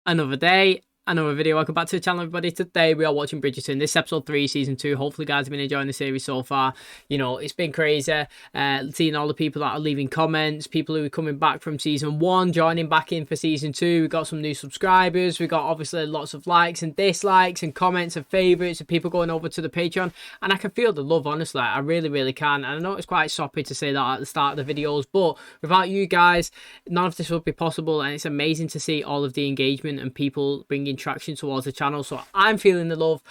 Another day, another video. Welcome back to the channel, everybody. Today we are watching Bridgerton. This is episode 3, season 2. Hopefully, guys have been enjoying the series so far. You know, it's been crazy. Seeing all the people that are leaving comments, people who are coming back from season 1, joining back in for season 2. We got some new subscribers. We got obviously lots of likes and dislikes and comments and favorites and people going over to the Patreon. And I can feel the love, honestly. I really, really can. And I know it's quite soppy to say that at the start of the videos, but without you guys, none of this would be possible. And it's amazing to see all of the engagement and people bringing traction towards the channel. So I'm feeling the love.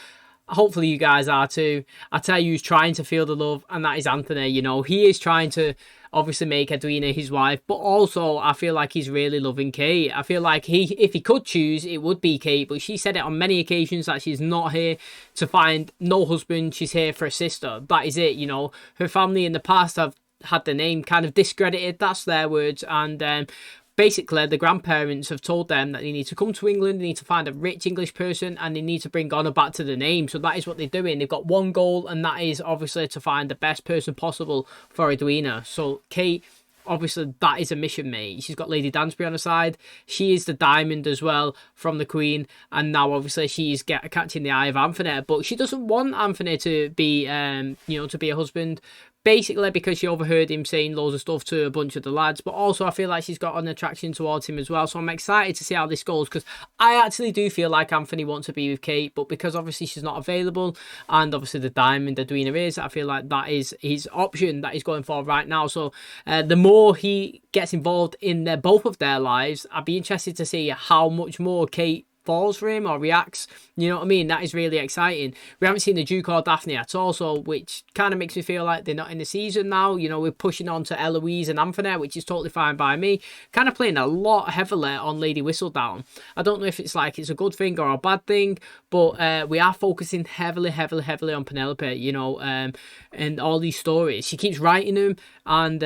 Hopefully you guys are too. I tell you who's trying to feel the love, and that is Anthony. You know, he is trying to obviously make Edwina his wife, but also I feel like he's really loving Kate. I feel like if he could choose, it would be Kate, but she said it on many occasions that she's not here to find no husband. She's here for a sister. That is it. You know, her family in the past have had the name kind of discredited. That's their words. And basically, the grandparents have told them that they need to come to England, they need to find a rich English person, and they need to bring Honor back to the name. So that is what they're doing. They've got one goal, and that is obviously to find the best person possible for Edwina. So Kate, obviously, that is a mission, mate. She's got Lady Dansbury on her side. She is the diamond as well from the Queen, and now obviously she's catching the eye of Anthony. But she doesn't want Anthony to be, to be a husband. Basically because she overheard him saying loads of stuff to a bunch of the lads, but also I feel like she's got an attraction towards him as well. So I'm excited to see how this goes, because I actually do feel like Anthony wants to be with Kate, but because obviously she's not available, and obviously the diamond Edwina is, I feel like that is his option that he's going for right now. So the more he gets involved in both of their lives, I'd be interested to see how much more Kate falls for him or reacts. You know what I mean? That is really exciting. We haven't seen the Duke or Daphne at all, so which kind of makes me feel like they're not in the season now. You know, we're pushing on to Eloise and Anthony, which is totally fine by me. Kind of playing a lot heavily on Lady Whistledown. I don't know if it's like it's a good thing or a bad thing, but we are focusing heavily on Penelope, you know, and all these stories. She keeps writing them, and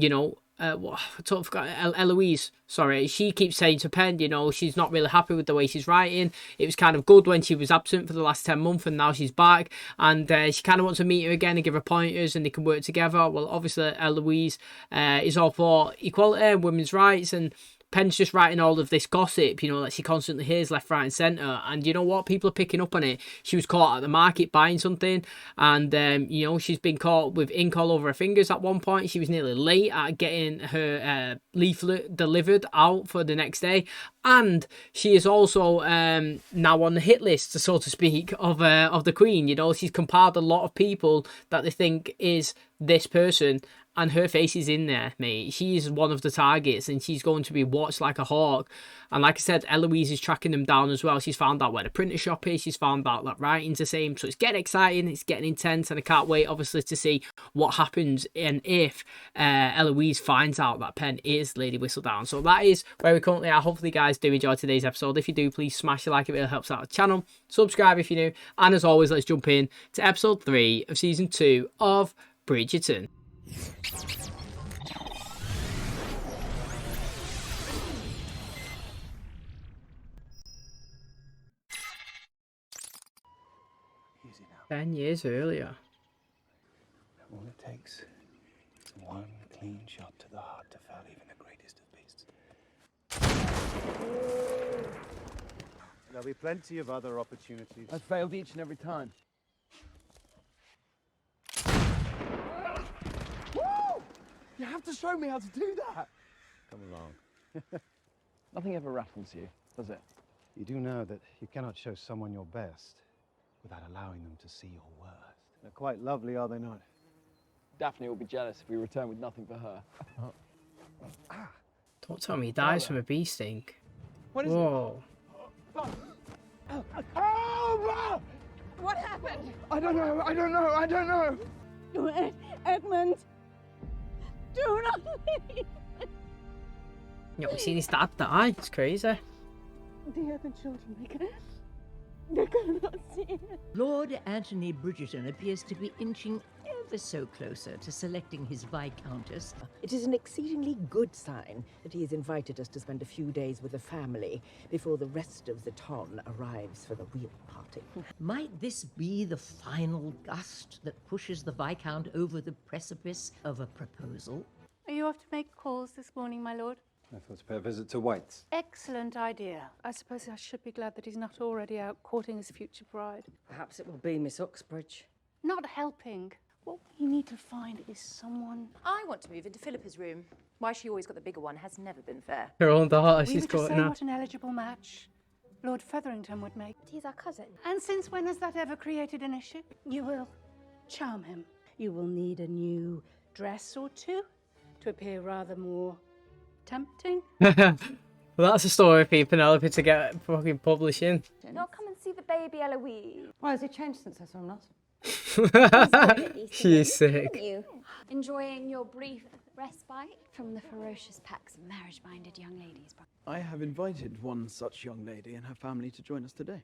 you know, I totally forgot, Eloise, sorry, she keeps saying to Penn, you know, she's not really happy with the way she's writing. It was kind of good when she was absent for the last 10 months, and now she's back, and she kind of wants to meet her again and give her pointers and they can work together. Well, obviously Eloise is all for equality and women's rights, and Penn's just writing all of this gossip, you know, that she constantly hears left, right, and centre. And you know what? People are picking up on it. She was caught at the market buying something, and you know, she's been caught with ink all over her fingers at one point. She was nearly late at getting her leaflet delivered out for the next day, and she is also now on the hit list, so to speak, of the Queen. You know, she's compiled a lot of people that they think is this person, and her face is in there, mate. She is one of the targets, and she's going to be watched like a hawk. And like I said, Eloise is tracking them down as well. She's found out where the printer shop is. She's found out that writing's the same. So it's getting exciting. It's getting intense. And I can't wait, obviously, to see what happens and if Eloise finds out that Penn is Lady Whistledown. So that is where we currently are. Hopefully, you guys do enjoy today's episode. If you do, please smash the like. It really helps out the channel. Subscribe if you're new. And as always, let's jump in to episode 3 of season 2 of Bridgerton. Easy now. 10 years earlier. All it takes is one clean shot to the heart to fell even the greatest of beasts. There'll be plenty of other opportunities. I've failed each and every time. Woo! You have to show me how to do that. Come along. Nothing ever rattles you, does it? You do know that you cannot show someone your best without allowing them to see your worst. They're quite lovely, are they not? Daphne will be jealous if we return with nothing for her. Don't tell me he dies from a bee sting. What is Whoa. it? Oh! What happened? I don't know. Edmund, do not leave. You know, we've seen his dad die. It's crazy. The other children, they cannot see it. Lord Anthony Bridgerton appears to be inching ever so closer to selecting his Viscountess. It is an exceedingly good sign that he has invited us to spend a few days with the family before the rest of the ton arrives for the real party. Might this be the final gust that pushes the Viscount over the precipice of a proposal? Are you off to make calls this morning, my lord? I thought to pay a visit to White's. Excellent idea. I suppose I should be glad that he's not already out courting his future bride. Perhaps it will be Miss Uxbridge. Not helping. What we need to find is someone. I want to move into Philippa's room. Why she always got the bigger one has never been fair. Her own daughter, We she's were to got say now. what an eligible match Lord Featherington would make. He's our cousin. And since when has that ever created an issue? You will charm him. You will need a new dress or two to appear rather more tempting. Well, that's a story for you, Penelope, to get fucking publishing. Not come and see the baby Eloise. Why has it changed since I saw him last? She's sick. You enjoying your brief respite from the ferocious packs of marriage-minded young ladies. I have invited one such young lady and her family to join us today.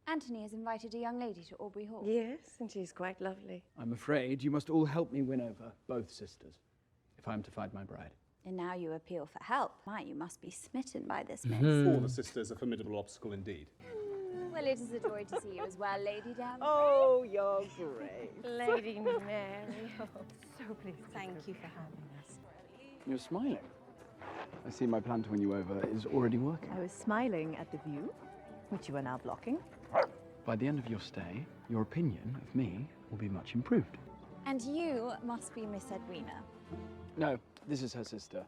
Anthony has invited a young lady to Aubrey Hall. Yes, and she's quite lovely. I'm afraid you must all help me win over both sisters if I'm to find my bride. And now you appeal for help. My, you must be smitten by this miss. All the sisters, a formidable obstacle indeed. Well, it is a joy to see you as well, Lady Down. Oh, you're great. Lady Mary. So pleased. Thank you for having us. You're smiling. I see my plan to win you over is already working. I was smiling at the view, which you are now blocking. By the end of your stay, your opinion of me will be much improved. And you must be Miss Edwina. No, this is her sister,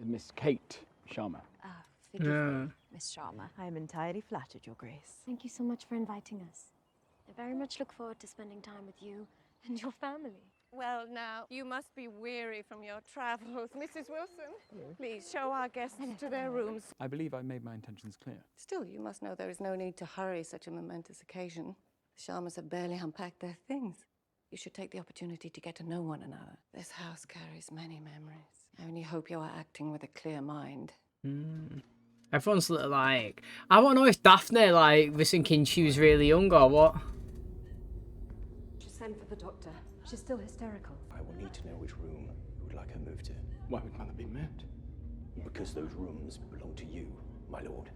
Miss Kate Sharma. Ah, forgive me, Miss Sharma. I am entirely flattered, Your Grace. Thank you so much for inviting us. I very much look forward to spending time with you and your family. Well, now, you must be weary from your travels. Mrs. Wilson, please show our guests to their rooms. I believe I made my intentions clear. Still, you must know there is no need to hurry such a momentous occasion. The Sharmas have barely unpacked their things. You should take the opportunity to get to know one another. This house carries many memories. I only hope you are acting with a clear mind. Everyone's like, I don't know if Daphne was thinking she was really young or what. Just send for the doctor. She's still hysterical. I will need to know which room you would like her moved to. Why would Mother be moved? Because those rooms belong to you, my lord.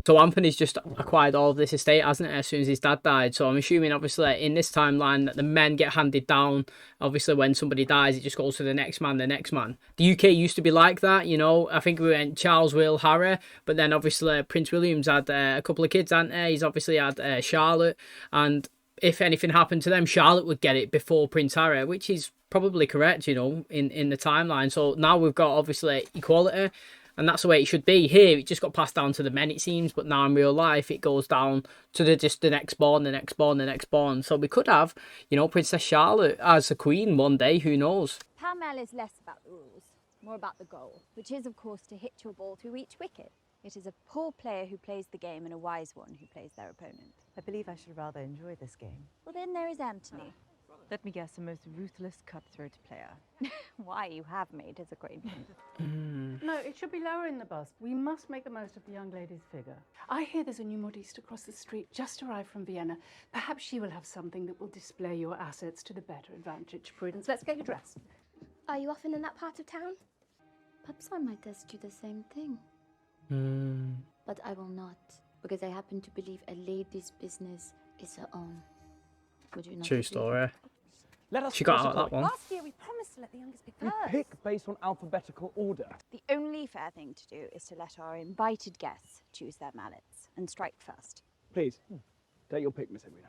So Anthony's just acquired all of this estate, hasn't it, as soon as his dad died. So I'm assuming, obviously, in this timeline that the men get handed down. Obviously, when somebody dies, it just goes to the next man, the next man. The UK used to be like that, you know. I think we went Charles, Will, Harry. But then, obviously, Prince William's had a couple of kids, hasn't he? He's obviously had Charlotte. And if anything happened to them, Charlotte would get it before Prince Harry, which is probably correct, you know, in the timeline. So now we've got, obviously, equality. And that's the way it should be. Here, it just got passed down to the men, it seems. But now in real life, it goes down to the next born, the next born, the next born. So we could have, you know, Princess Charlotte as a queen one day. Who knows? Pall is less about the rules, more about the goal, which is, of course, to hit your ball through each wicket. It is a poor player who plays the game and a wise one who plays their opponent. I believe I should rather enjoy this game. Well, then there is Anthony. Let me guess, a most ruthless, cutthroat player. Why, you have made his acquaintance. No, it should be lower in the bust. We must make the most of the young lady's figure. I hear there's a new modiste across the street, just arrived from Vienna. Perhaps she will have something that will display your assets to the better advantage. Prudence, let's get you dressed. Are you often in that part of town? Perhaps I might ask you the same thing. But I will not, because I happen to believe a lady's business is her own. Would you not True agree? story. Let us She got out of that one. Last year we promised to let the youngest pick We first. pick based on alphabetical order. The only fair thing to do is to let our invited guests choose their mallets and strike first. Please, take your pick, Miss Edwina.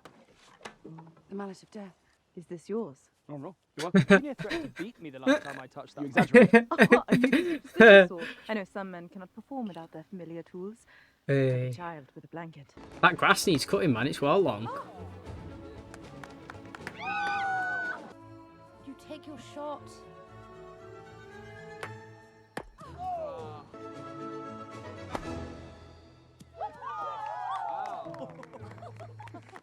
The mallet of death. Is this yours? Oh, wrong. You're welcome. You threatened to beat me the last time I touched that. You exaggerate. Are you the superstitious sort? I know some men cannot perform without their familiar tools. Hey. A child with a blanket. That grass needs cutting, man. It's well long. You take your shot.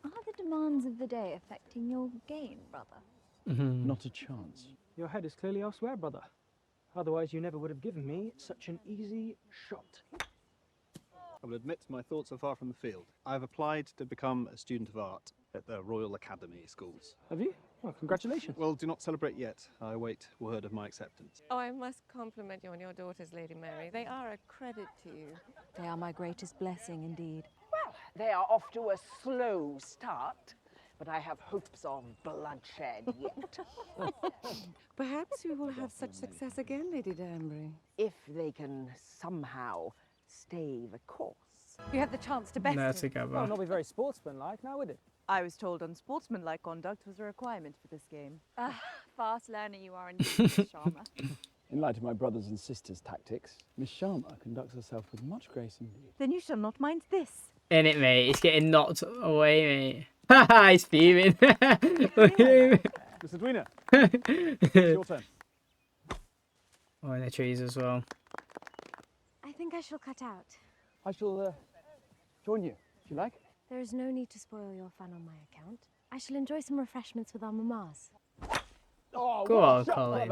Are the demands of the day affecting your game, brother? Not a chance. Your head is clearly elsewhere, brother. Otherwise, you never would have given me such an easy shot. I will admit my thoughts are far from the field. I've applied to become a student of art at the Royal Academy schools. Have you? Well, congratulations. Well, do not celebrate yet. I await word of my acceptance. Oh, I must compliment you on your daughters, Lady Mary. They are a credit to you. They are my greatest blessing indeed. Well, they are off to a slow start, but I have hopes of bloodshed yet. Perhaps we will have such success again, Lady Danbury. If they can somehow stay the course. You have the chance to best They're him. together. Well, not be very sportsmanlike, now would it? I was told unsportsmanlike conduct was a requirement for this game. Fast learner you are indeed, Miss Sharma. In light of my brothers and sisters' tactics, Miss Sharma conducts herself with much grace indeed. Then you shall not mind this. In it, mate. He's getting knocked away, mate. Haha, he's fuming. Look at him. Mr. Dwina, it's your turn. Oh, in the trees as well. I think I shall cut out. I shall join you, if you like. There is no need to spoil your fun on my account. I shall enjoy some refreshments with our mamas. Oh, Go on, Colin.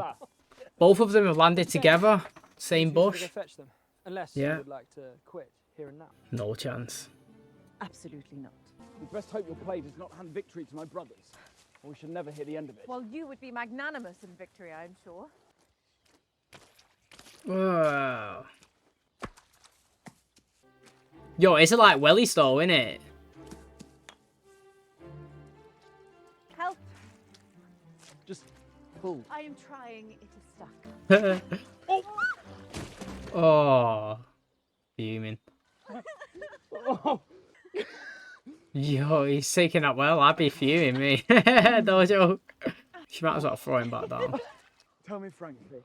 Both of them have landed together. Same bush. Go fetch them, unless Yeah. you would like to quit here and now. No chance. Absolutely not. We best hope your play does not hand victory to my brothers, or we shall never hear the end of it. Well, you would be magnanimous in victory, I'm sure. Whoa. Yo, it's like welly though, innit? Help! Just pull. I am trying, it is stuck. Oh. Fuming. Oh. Yo, he's taking that well. I'd be fuming, me. No joke. She might as well throw him back down. Tell me frankly,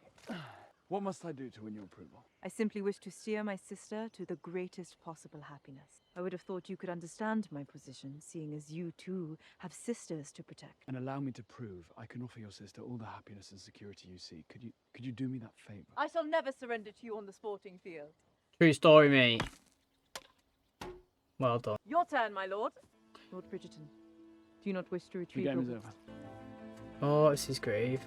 what must I do to win your approval? I simply wish to steer my sister to the greatest possible happiness. I would have thought you could understand my position, seeing as you too have sisters to protect. And allow me to prove I can offer your sister all the happiness and security you seek. Could you do me that favor? I shall never surrender to you on the sporting field. True story, mate. Well done. Your turn, my lord. Lord Bridgerton, do you not wish to The retrieve game is your... over. Oh, it's his grave.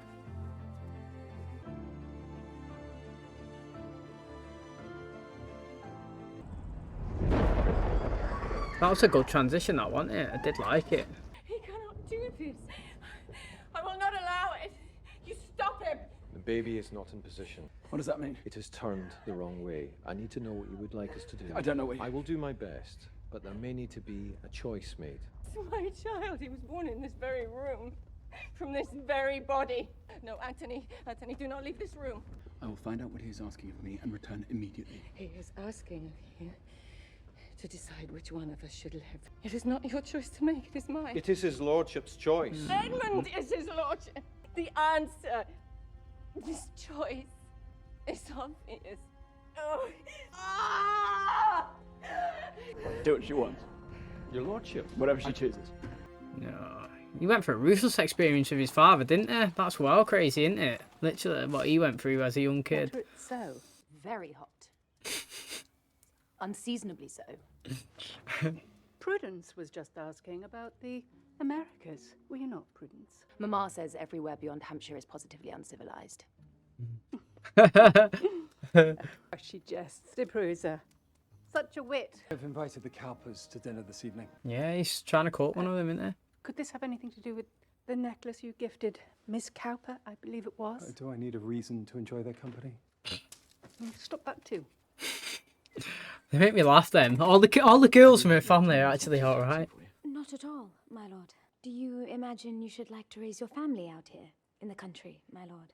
That was a good transition, that wasn't it? I did like it. He cannot do this. I will not allow it. You stop him. The baby is not in position. What does that mean? It has turned the wrong way. I need to know what you would like us to do. I don't know what you... I will do my best, but there may need to be a choice made. It's my child. He was born in this very room. From this very body. No, Anthony, do not leave this room. I will find out what he is asking of me and return immediately. He is asking of you to decide which one of us should live. It is not your choice to make, it is mine. It is his lordship's choice. Edmund is his lordship. The answer, this choice, is obvious. Oh. Ah! Do what she wants. Your lordship. Whatever she chooses. No. He went through a ruthless experience with his father, didn't he? That's well crazy, isn't it? Literally, what he went through as a young kid. So, very hot. Unseasonably so. Prudence was just asking about the Americas. Were you not, Prudence? Mama says everywhere beyond Hampshire is positively uncivilized. She jests. De Prusa. Such a wit. I've invited the Cowpers to dinner this evening. Yeah, he's trying to court one of them, isn't he? Could this have anything to do with the necklace you gifted Miss Cowper, I believe it was? Do I need a reason to enjoy their company? Stop that too. They make me laugh, them. All the girls from her family are actually alright. Not at all, my lord. Do you imagine you should like to raise your family out here, in the country, my lord?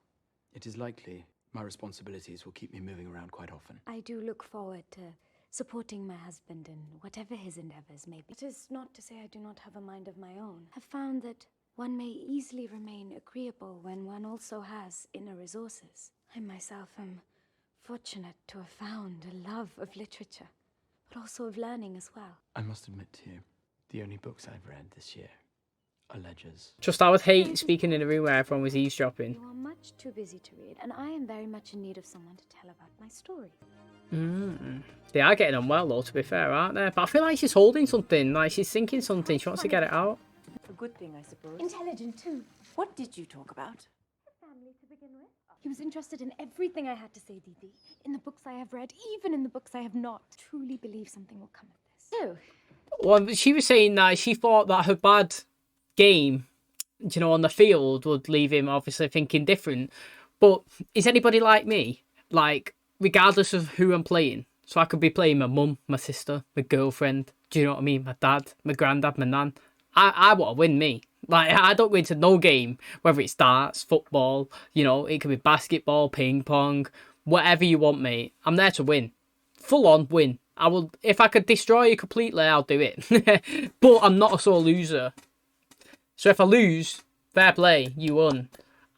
It is likely my responsibilities will keep me moving around quite often. I do look forward to supporting my husband in whatever his endeavors may be. It is not to say I do not have a mind of my own. I've found that one may easily remain agreeable when one also has inner resources. I myself am fortunate to have found a love of literature, but also of learning as well. I must admit to you, the only books I've read this year are ledgers. Just I would hate speaking in a room where everyone was eavesdropping. You are much too busy to read, and I am very much in need of someone to tell about my story. They are getting on well, though, to be fair, aren't they? But I feel like she's holding something, like she's thinking something. She wants to get it out. A good thing, I suppose. Intelligent, too. What did you talk about? Family to begin with. He was interested in everything I had to say, Didi. In the books I have read, even in the books I have not. Truly believe something will come of this. So, Well, she was saying that she thought that her bad game, you know, on the field would leave him obviously thinking different. But is anybody like me? Like, regardless of who I'm playing. So I could be playing my mum, my sister, my girlfriend, do you know what I mean? My dad, my granddad, my nan. I want to win, me. Like, I don't go into no game, whether it's darts, football, you know, it could be basketball, ping pong, whatever you want, mate. I'm there to win. Full on win. I will, if I could destroy you completely, I'll do it. But I'm not a sore loser. So if I lose, fair play, you won.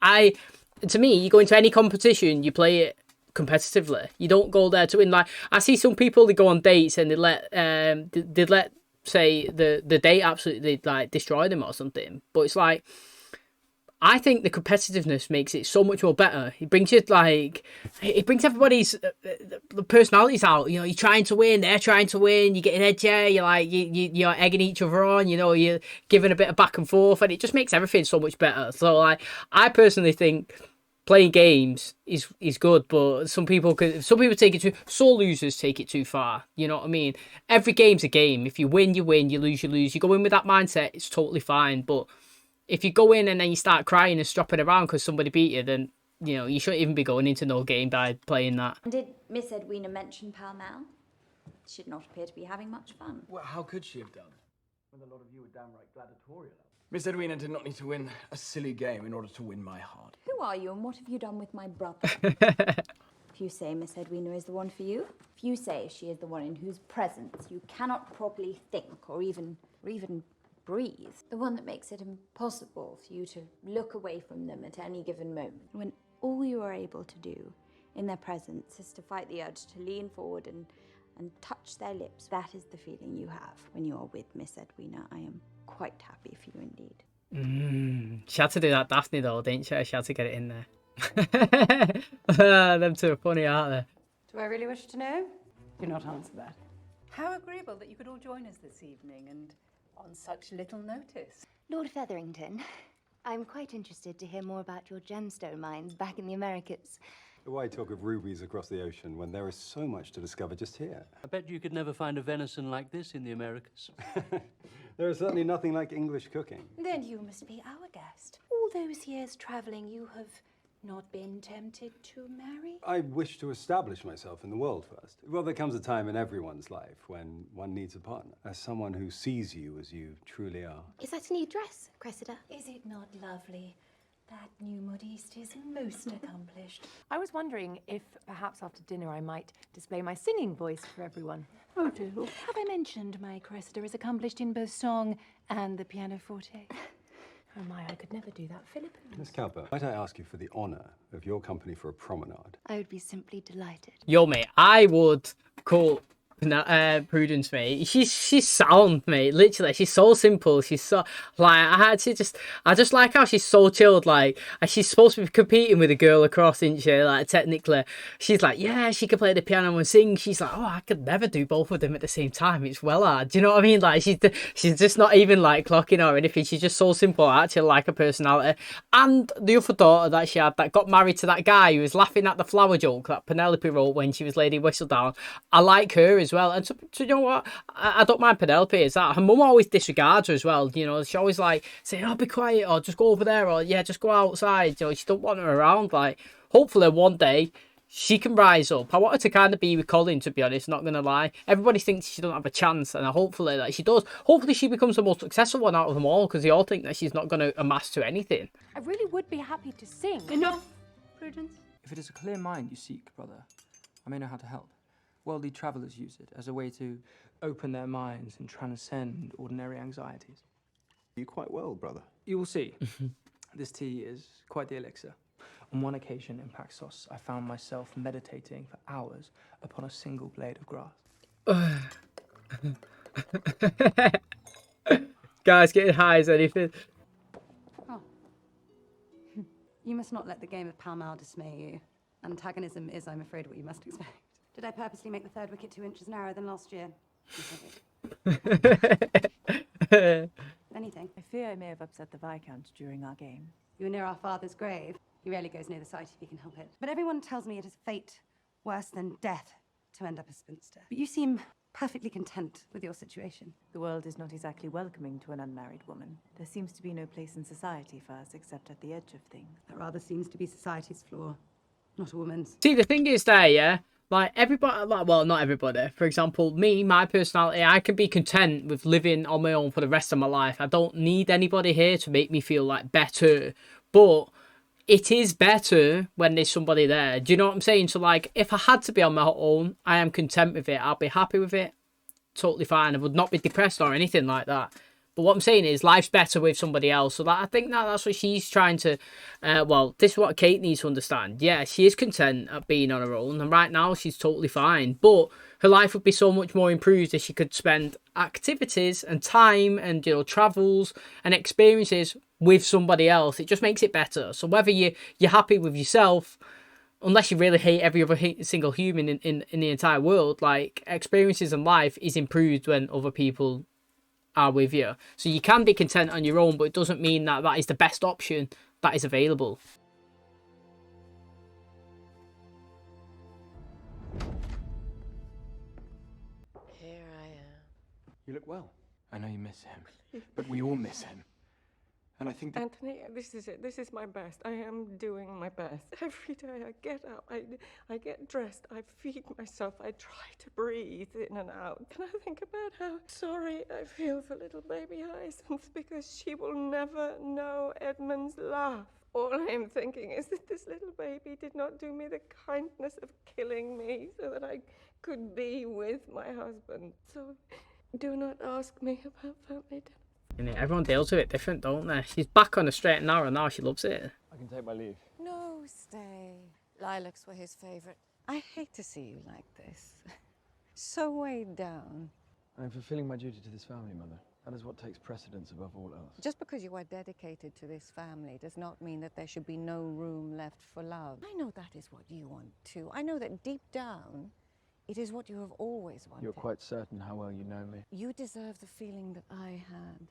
To me, you go into any competition, you play it competitively. You don't go there to win. Like, I see some people, they go on dates and they let say the date absolutely like destroy them or something. But it's like, I think the competitiveness makes it so much more better. It brings you like, it brings everybody's personalities out. You know, you're trying to win, they're trying to win. You're getting edgy. You're like you're egging each other on. You know, you're giving a bit of back and forth, and it just makes everything so much better. So like, I personally think playing games is good, but some people take it too. Sore losers take it too far. You know what I mean? Every game's a game. If you win, you win. You lose, you lose. You go in with that mindset, it's totally fine. But if you go in and then you start crying and stropping around because somebody beat you, then, you know, you shouldn't even be going into no game by playing that. Did Miss Edwina mention Pall Mall? She did not appear to be having much fun. Well, how could she have done? When a lot of you were downright gladiatorial. Miss Edwina did not need to win a silly game in order to win my heart. Who are you and what have you done with my brother? If you say Miss Edwina is the one for you, if you say she is the one in whose presence you cannot properly think or even breathe, the one that makes it impossible for you to look away from them at any given moment, when all you are able to do in their presence is to fight the urge to lean forward and touch their lips, that is the feeling you have when you are with Miss Edwina. I am quite happy for you indeed. She had to do that Daphne though, didn't she? She had to get it in there. Them two are funny, aren't they? Do I really wish to know? Do not answer that. How agreeable that you could all join us this evening, and on such little notice. Lord Featherington, I'm quite interested to hear more about your gemstone mines back in the Americas. Why talk of rubies across the ocean when there is so much to discover just here? I bet you could never find a venison like this in the Americas. There is certainly nothing like English cooking. Then you must be our guest. All those years traveling, you have not been tempted to marry? I wish to establish myself in the world first. Well, there comes a time in everyone's life when one needs a partner, as someone who sees you as you truly are. Is that a new dress, Cressida? Is it not lovely? That new modiste is most accomplished. I was wondering if perhaps after dinner I might display my singing voice for everyone. Oh, do. Have I mentioned my Cressida is accomplished in both song and the pianoforte? Oh my, I could never do that, Philip. Miss Cowper, might I ask you for the honour of your company for a promenade? I would be simply delighted. Yo, mate, I would call Prudence, mate. She's sound, mate. Literally, she's so simple. She's so like I just like how she's so chilled. Like, and she's supposed to be competing with a girl across, isn't she? Like, technically, she's like, yeah, she can play the piano and sing. She's like, oh, I could never do both of them at the same time. It's well hard. Do you know what I mean? Like, she's just not even like clocking or anything. She's just so simple. I actually like her personality. And the other daughter that she had that got married to that guy who was laughing at the flower joke that Penelope wrote when she was Lady Whistledown. I like her as well. And so you know what? I don't mind Penelope. Is that her mum always disregards her as well? You know, she always like saying, "Oh, be quiet," or "Just go over there," or "Yeah, just go outside." You know, she don't want her around. Like, hopefully one day she can rise up. I want her to kind of be with Colin, to be honest. Not gonna lie. Everybody thinks she don't have a chance, and hopefully that she does. Hopefully she becomes the most successful one out of them all, because they all think that she's not gonna amass to anything. I really would be happy to sing. Enough, Prudence. If it is a clear mind you seek, brother, I may know how to help. Worldly travellers use it as a way to open their minds and transcend ordinary anxieties. You quite well, brother. You will see. This tea is quite the elixir. On one occasion in Paxos, I found myself meditating for hours upon a single blade of grass. Guys, getting high as anything. Oh. You must not let the game of Pall Mall dismay you. Antagonism is, I'm afraid, what you must expect. Did I purposely make the third wicket 2 inches narrower than last year? Anything. I fear I may have upset the Viscount during our game. You were near our father's grave. He rarely goes near the site if he can help it. But everyone tells me it is fate worse than death to end up a spinster. But you seem perfectly content with your situation. The world is not exactly welcoming to an unmarried woman. There seems to be no place in society for us except at the edge of things. That rather seems to be society's flaw, not a woman's. See, the thing is there, yeah? Like everybody, like, well, not everybody. For example, me, my personality, I can be content with living on my own for the rest of my life. I don't need anybody here to make me feel like better. But it is better when there's somebody there. Do you know what I'm saying? So like, if I had to be on my own, I am content with it. I'll be happy with it. Totally fine. I would not be depressed or anything like that. But what I'm saying is life's better with somebody else. So that I think that's what she's trying to... well, this is what Kate needs to understand. Yeah, she is content at being on her own. And right now, she's totally fine. But her life would be so much more improved if she could spend activities and time and, you know, travels and experiences with somebody else. It just makes it better. So whether you're happy with yourself... Unless you really hate every other single human in the entire world, like, experiences in life is improved when other people are with you. So you can be content on your own, but it doesn't mean that that is the best option that is available. Here I am. You look well. I know you miss him, but we all miss him. And I think that... Anthony, this is it. This is my best. I am doing my best. Every day I get up, I get dressed, I feed myself, I try to breathe in and out. And I think about how sorry I feel for little baby Hyacinth because she will never know Edmund's laugh. All I am thinking is that this little baby did not do me the kindness of killing me so that I could be with my husband. So do not ask me about family dinner. Everyone deals with it different, don't they? She's back on the straight and narrow now. She loves it. I can take my leave. No, stay. Lilacs were his favorite. I hate to see you like this. So weighed down. I'm fulfilling my duty to this family, Mother. That is what takes precedence above all else. Just because you are dedicated to this family does not mean that there should be no room left for love. I know that is what you want too. I know that deep down, it is what you have always wanted. You're quite certain how well you know me. You deserve the feeling that I had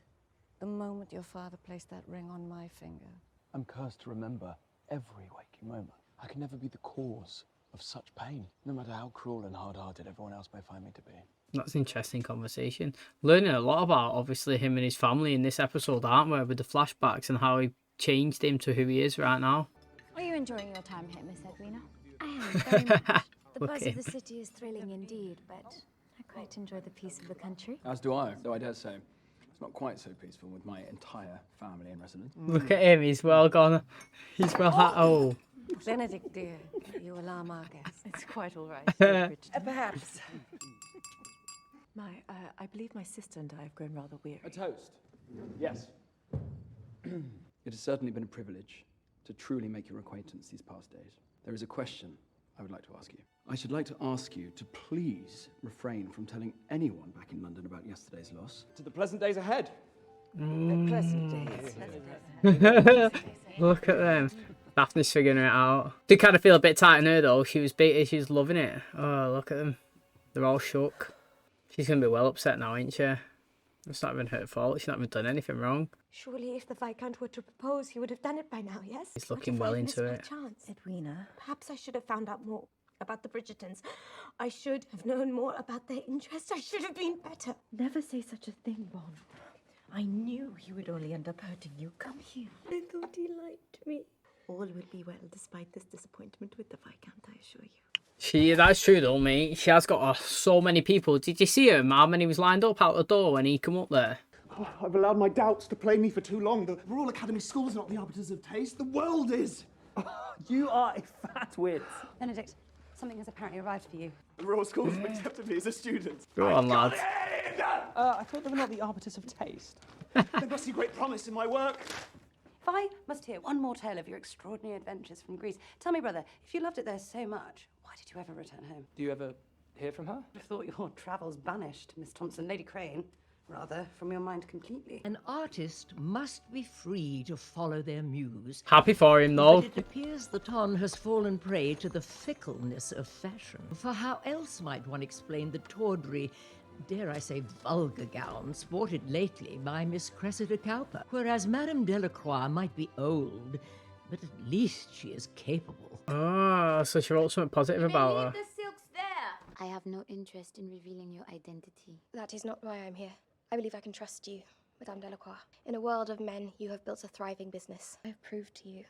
the moment your father placed that ring on my finger. I'm cursed to remember every waking moment. I can never be the cause of such pain, no matter how cruel and hard-hearted everyone else may find me to be. That's an interesting conversation. Learning a lot about, obviously, him and his family in this episode, aren't we? With the flashbacks and how he changed him to who he is right now. Are you enjoying your time here, Miss Edwina? I am very much. The buzz Okay. of the city is thrilling indeed, but I quite enjoy the peace of the country. As do I, though I dare say it's not quite so peaceful with my entire family in residence. Look at him. He's well gone. He's well... Oh. Benedict, dear, you alarm our guests. It's quite all right, Bridgerton. Perhaps. I believe my sister and I have grown rather weary. A toast. Yes. It has certainly been a privilege to truly make your acquaintance these past days. There is a question I would like to ask you. I should like to ask you to please refrain from telling anyone back in London about yesterday's loss. To the pleasant days ahead. The pleasant days. Look at them. Daphne's figuring it out. Did kind of feel a bit tight in her though. She was loving it. Oh, look at them. They're all shook. She's going to be well upset now, ain't she? It's not even her fault. She's not even done anything wrong. Surely if the Viscount were to propose, he would have done it by now, yes? He's looking well into it. Chance? Edwina. Perhaps I should have found out more about the Bridgertons. I should have known more about their interests. I should have been better. Never say such a thing, Bon. I knew he would only end up hurting you. Come here. I thought he liked me. All will be well despite this disappointment with the Viscount, I assure you. That's true though, mate. She has got so many people. Did you see him? How many was lined up out the door when he come up there? Oh, I've allowed my doubts to play me for too long. The Royal Academy School's not the arbiters of taste. The world is. Oh, you are a fat wit. Benedict, something has apparently arrived for you. The Royal School has accepted me as a student. Go on, lads. I thought they were not the arbiters of taste. They must see great promise in my work. If I must hear one more tale of your extraordinary adventures from Greece, tell me, brother, if you loved it there so much, why did you ever return home? Do you ever hear from her? I thought your travels banished Miss Thompson, Lady Crane, rather, from your mind completely. An artist must be free to follow their muse. Happy for him, though. But it appears the Ton has fallen prey to the fickleness of fashion. For how else might one explain the tawdry, dare I say vulgar gown sported lately by Miss Cressida Cowper? Whereas Madame Delacroix might be old, but at least she is capable. Oh, so she wrote something positive about her. The silks there. I have no interest in revealing your identity. That is not why I'm here. I believe I can trust you, Madame Delacroix. In a world of men, you have built a thriving business. I've proved to you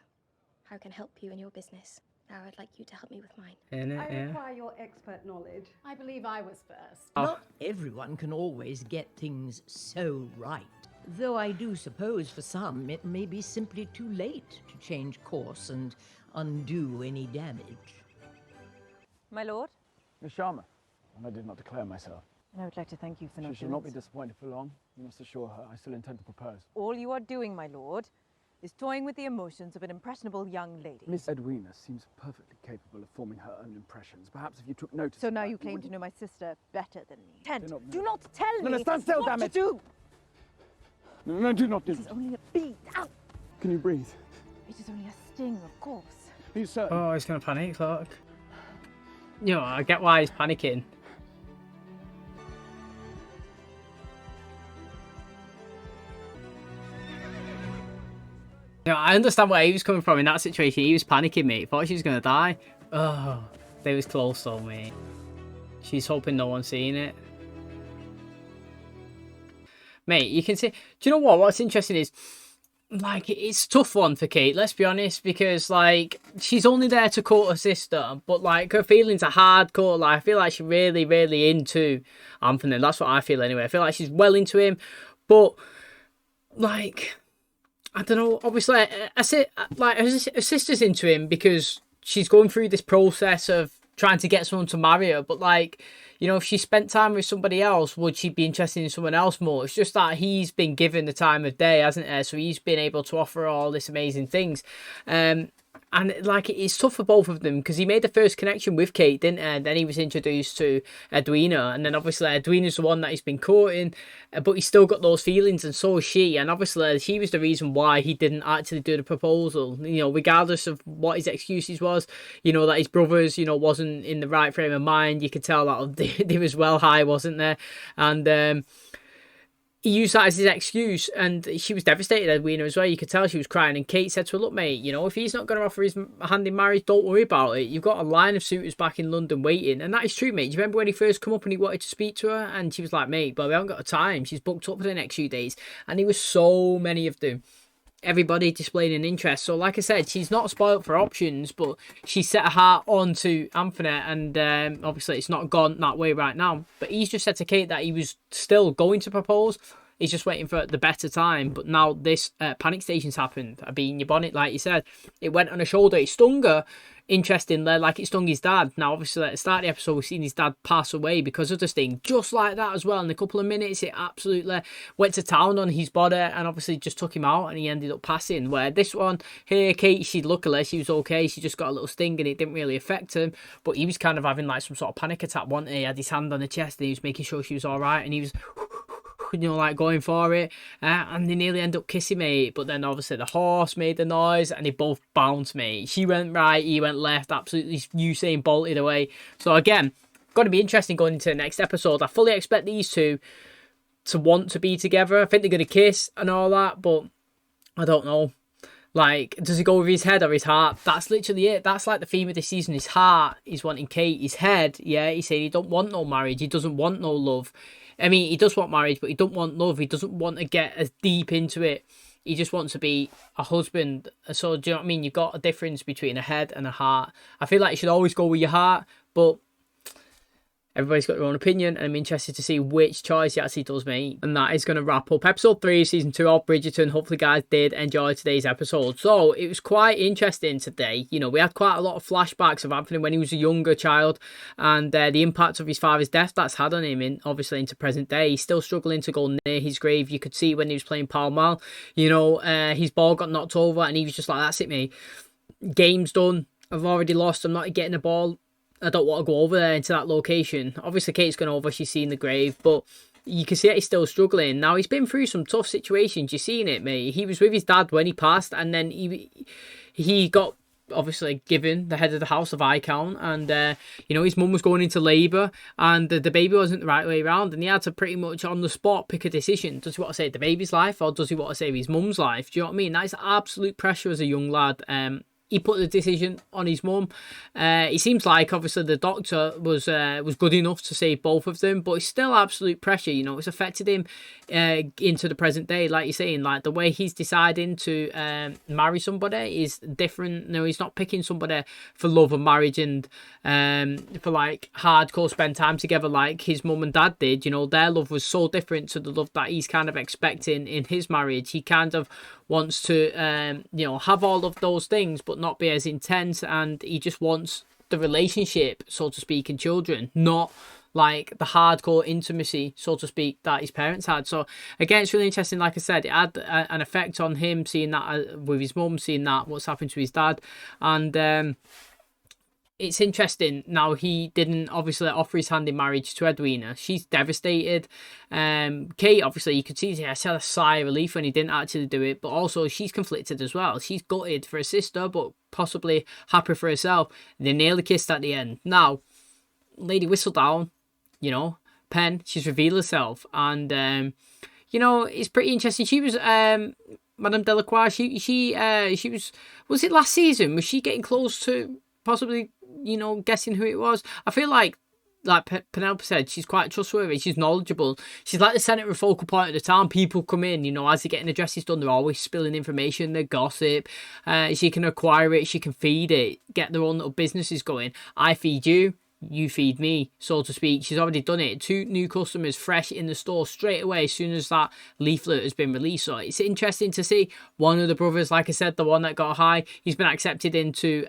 how I can help you in your business. Now I'd like you to help me with mine. I require your expert knowledge. I believe I was first. Not everyone can always get things so right. Though I do suppose for some it may be simply too late to change course and undo any damage. My lord, Miss Sharma, and I did not declare myself. I would like to thank you for not She shall doing not be so. disappointed for long. You must assure her I still intend to propose. All you are doing, my lord, is toying with the emotions of an impressionable young lady. Miss Edwina seems perfectly capable of forming her own impressions. Perhaps if you took notice. So of now that, you claim to know my sister better than me. Tent, Do not- do not tell No, me no, stand still, what damn to it. do. No, do not do This is only a beat. Ow! Can you breathe? It is only a sting, of course. Are you certain? Oh, he's gonna panic, look. You know, I get why he's panicking. You know, I understand where he was coming from in that situation. He was panicking, mate. Thought she was gonna die. Oh, they was close though, mate. She's hoping no one's seeing it. Mate, you can see... Do you know what? What's interesting is... Like, it's a tough one for Kate, let's be honest, because, like, she's only there to court her sister, but, like, her feelings are hardcore. Like, I feel like she's really, really into Anthony. That's what I feel anyway. I feel like she's well into him, but, like, I don't know, obviously, I say, like, her sister's into him because she's going through this process of trying to get someone to marry her, but, like, you know, if she spent time with somebody else, would she be interested in someone else more? It's just that he's been given the time of day, hasn't he? So he's been able to offer all this amazing things. And, like, it's tough for both of them because he made the first connection with Kate, didn't he? And then he was introduced to Edwina. And then, obviously, Edwina's the one that he's been courting, but he's still got those feelings, and so is she. And, obviously, she was the reason why he didn't actually do the proposal. You know, regardless of what his excuses was, you know, that his brothers, you know, wasn't in the right frame of mind. You could tell that they was well high, wasn't there? And, he used that as his excuse, and she was devastated, Edwina, as well. You could tell she was crying, and Kate said to her, look, mate, you know, if he's not going to offer his hand in marriage, don't worry about it. You've got a line of suitors back in London waiting, and that is true, mate. Do you remember when he first come up and he wanted to speak to her, and she was like, mate, but we haven't got the time. She's booked up for the next few days, and there was so many of them. Everybody displaying an interest. So, like I said, she's not spoilt for options, but she set her heart on to Anthony, and obviously it's not gone that way right now. But he's just said to Kate that he was still going to propose. He's just waiting for the better time. But now this panic station's happened. I mean, your bonnet, like you said, it went on her shoulder. It stung her, interestingly, like it stung his dad. Now, obviously, at the start of the episode, we've seen his dad pass away because of the sting. Just like that as well. In a couple of minutes, it absolutely went to town on his body and obviously just took him out, and he ended up passing. Where this one here, Kate, luckily, she was okay. She just got a little sting and it didn't really affect him. But he was kind of having like some sort of panic attack, wasn't he? He had his hand on her chest and he was making sure she was all right, and he was... you know, like going for it, and they nearly end up kissing, mate. But then obviously the horse made the noise and they both bounced, mate. She went right, he went left, absolutely Usain bolted away. So again, going to be interesting going into the next episode. I fully expect these two to want to be together. I think they're going to kiss and all that, but I don't know. Like, does he go with his head or his heart? That's literally it. That's like the theme of this season. His heart is wanting Kate. His head, yeah, he said he don't want no marriage. He doesn't want no love. I mean, he does want marriage, but he don't want love. He doesn't want to get as deep into it. He just wants to be a husband. So, do you know what I mean? You've got a difference between a head and a heart. I feel like you should always go with your heart, but everybody's got their own opinion, and I'm interested to see which choice he actually does make. And that is going to wrap up episode 3 of season 2 of Bridgerton. Hopefully, guys did enjoy today's episode. So, it was quite interesting today. You know, we had quite a lot of flashbacks of Anthony when he was a younger child, and the impact of his father's death that's had on him, in obviously into present day. He's still struggling to go near his grave. You could see when he was playing Pall Mall, you know, his ball got knocked over, and he was just like, that's it, mate. Game's done. I've already lost. I'm not getting the ball. I don't want to go over there into that location. Obviously, Kate's gone over. She's seen the grave, but you can see that he's still struggling. Now, he's been through some tough situations. You've seen it, mate. He was with his dad when he passed, and then he got obviously given the head of the house, of Viscount, and you know, his mum was going into labour, and the baby wasn't the right way around, and he had to pretty much on the spot pick a decision. Does he want to save the baby's life, or does he want to save his mum's life? Do you know what I mean? That is absolute pressure as a young lad. he put the decision on his mum. It seems like obviously the doctor was good enough to save both of them, but it's still absolute pressure. You know, it's affected him into the present day. Like you're saying, like the way he's deciding to marry somebody is different. No, he's not picking somebody for love and marriage and for like hardcore spend time together like his mum and dad did. You know, their love was so different to the love that he's kind of expecting in his marriage. He kind of wants to you know, have all of those things but not be as intense, and he just wants the relationship, so to speak, and children, not like the hardcore intimacy, so to speak, that his parents had. So again, it's really interesting. Like I said, it had an effect on him, seeing that with his mum, seeing that what's happened to his dad. And it's interesting now, he didn't obviously offer his hand in marriage to Edwina. She's devastated. Kate, obviously, you could see she had a sigh of relief when he didn't actually do it, but also she's conflicted as well. She's gutted for her sister, but possibly happy for herself. They nearly kissed at the end. Now, Lady Whistledown, you know, Pen, she's revealed herself, and you know, it's pretty interesting. She was Madame Delacroix. She was it last season? Was she getting close to possibly, you know, guessing who it was? I feel like Penelope said, she's quite trustworthy, she's knowledgeable, she's like the centre of focal point of the town. People come in, you know, as they're getting the dresses done, they're always spilling information, they gossip. She can acquire it, she can feed it, get their own little businesses going. I feed you, you feed me, so to speak. She's already done it. 2 new customers fresh in the store straight away as soon as that leaflet has been released. So it's interesting to see one of the brothers, like I said, the one that got high, he's been accepted into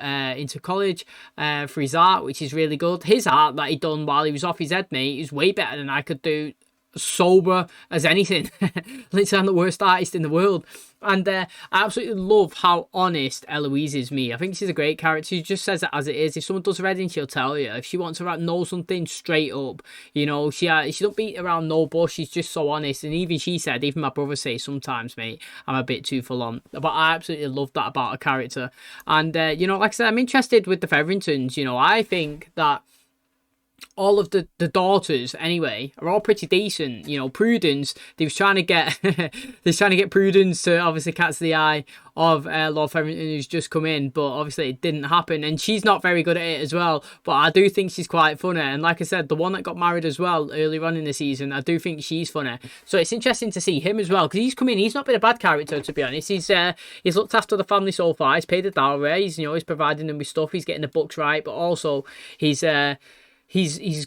college for his art, which is really good. His art that he done while he was off his head, mate, is way better than I could do sober as anything. Literally, I'm the worst artist in the world. And I absolutely love how honest Eloise is. Me, I think she's a great character. She just says it as it is. If someone does her head in, she'll tell you. If she wants to know something straight up, you know, she don't beat around no bush. She's just so honest. And even she said, even my brother says sometimes, mate, I'm a bit too full on. But I absolutely love that about her character. And you know, like I said, I'm interested with the Featheringtons. You know, I think that all of the daughters anyway are all pretty decent. You know, Prudence, they was trying to get Prudence to obviously catch the eye of Lord Featherington, who's just come in, but obviously it didn't happen, and she's not very good at it as well. But I do think she's quite funny, and like I said, the one that got married as well earlier on in the season, I do think she's funny. So it's interesting to see him as well, because he's come in, he's not been a bad character, to be honest. He's looked after the family so far, he's paid the dowry, he's, you know, he's providing them with stuff, he's getting the books right, but also he's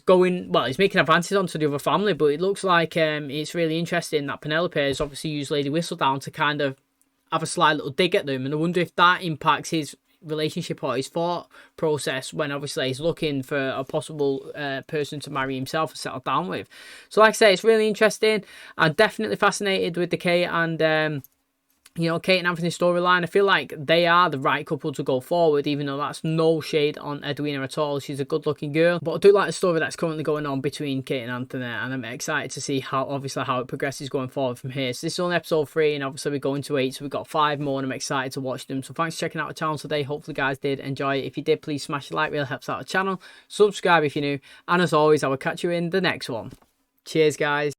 going, well, he's making advances onto the other family. But it looks like it's really interesting that Penelope has obviously used Lady Whistledown to kind of have a sly little dig at them, and I wonder if that impacts his relationship or his thought process when obviously he's looking for a possible person to marry himself and settle down with. So like I say, it's really interesting. I'm definitely fascinated with the Kate and you know, Kate and Anthony's storyline. I feel like they are the right couple to go forward, even though that's no shade on Edwina at all. She's a good looking girl. But I do like the story that's currently going on between Kate and Anthony, and I'm excited to see how it progresses going forward from here. So this is only episode 3, and obviously we're going to 8, so we've got 5 more, and I'm excited to watch them. So thanks for checking out the channel today. Hopefully you guys did enjoy it. If you did, please smash the like, really helps out the channel. Subscribe if you're new, and as always, I will catch you in the next one. Cheers, guys.